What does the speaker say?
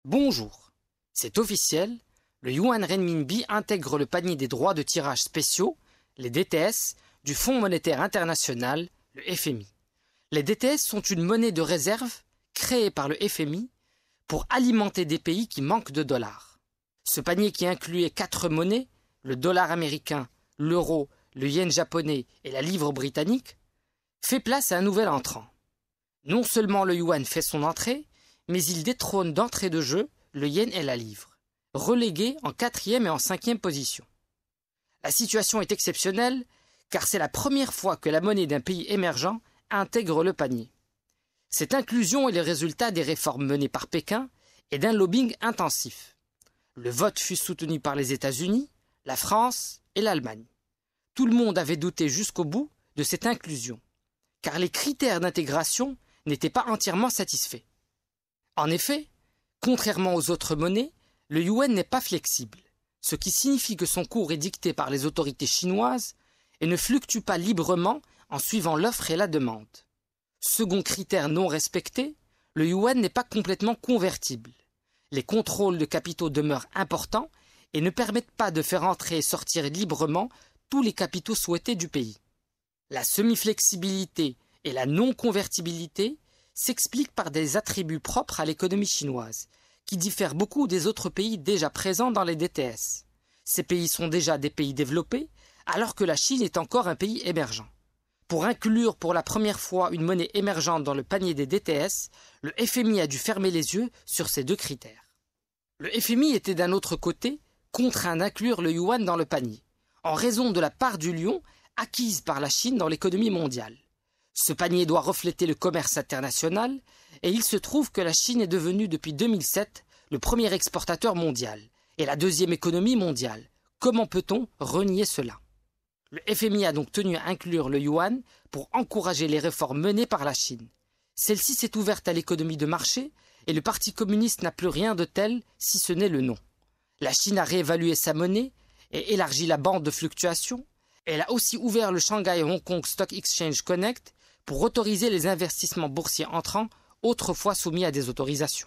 Bonjour, c'est officiel, le yuan renminbi intègre le panier des droits de tirage spéciaux, les DTS, du Fonds monétaire international, le FMI. Les DTS sont une monnaie de réserve créée par le FMI pour alimenter des pays qui manquent de dollars. Ce panier qui incluait 4 monnaies, le dollar américain, l'euro, le yen japonais et la livre britannique, fait place à un nouvel entrant. Non seulement le yuan fait son entrée, mais il détrône d'entrée de jeu le yen et la livre, relégués en 4e et en 5e position. La situation est exceptionnelle car c'est la première fois que la monnaie d'un pays émergent intègre le panier. Cette inclusion est le résultat des réformes menées par Pékin et d'un lobbying intensif. Le vote fut soutenu par les États-Unis, la France et l'Allemagne. Tout le monde avait douté jusqu'au bout de cette inclusion, car les critères d'intégration n'étaient pas entièrement satisfaits. En effet, contrairement aux autres monnaies, le yuan n'est pas flexible, ce qui signifie que son cours est dicté par les autorités chinoises et ne fluctue pas librement en suivant l'offre et la demande. Second critère non respecté, le yuan n'est pas complètement convertible. Les contrôles de capitaux demeurent importants et ne permettent pas de faire entrer et sortir librement tous les capitaux souhaités du pays. La semi-flexibilité et la non-convertibilité s'expliquent par des attributs propres à l'économie chinoise, qui diffèrent beaucoup des autres pays déjà présents dans les DTS. Ces pays sont déjà des pays développés, alors que la Chine est encore un pays émergent. Pour inclure pour la première fois une monnaie émergente dans le panier des DTS, le FMI a dû fermer les yeux sur ces deux critères. Le FMI était d'un autre côté contraint d'inclure le yuan dans le panier, en raison de la part du lion acquise par la Chine dans l'économie mondiale. Ce panier doit refléter le commerce international et il se trouve que la Chine est devenue depuis 2007 le premier exportateur mondial et la deuxième économie mondiale. Comment peut-on renier cela? Le FMI a donc tenu à inclure le yuan pour encourager les réformes menées par la Chine. Celle-ci s'est ouverte à l'économie de marché et le Parti communiste n'a plus rien de tel si ce n'est le nom. La Chine a réévalué sa monnaie et élargi la bande de fluctuation. Elle a aussi ouvert le Shanghai Hong Kong Stock Exchange Connect pour autoriser les investissements boursiers entrants autrefois soumis à des autorisations.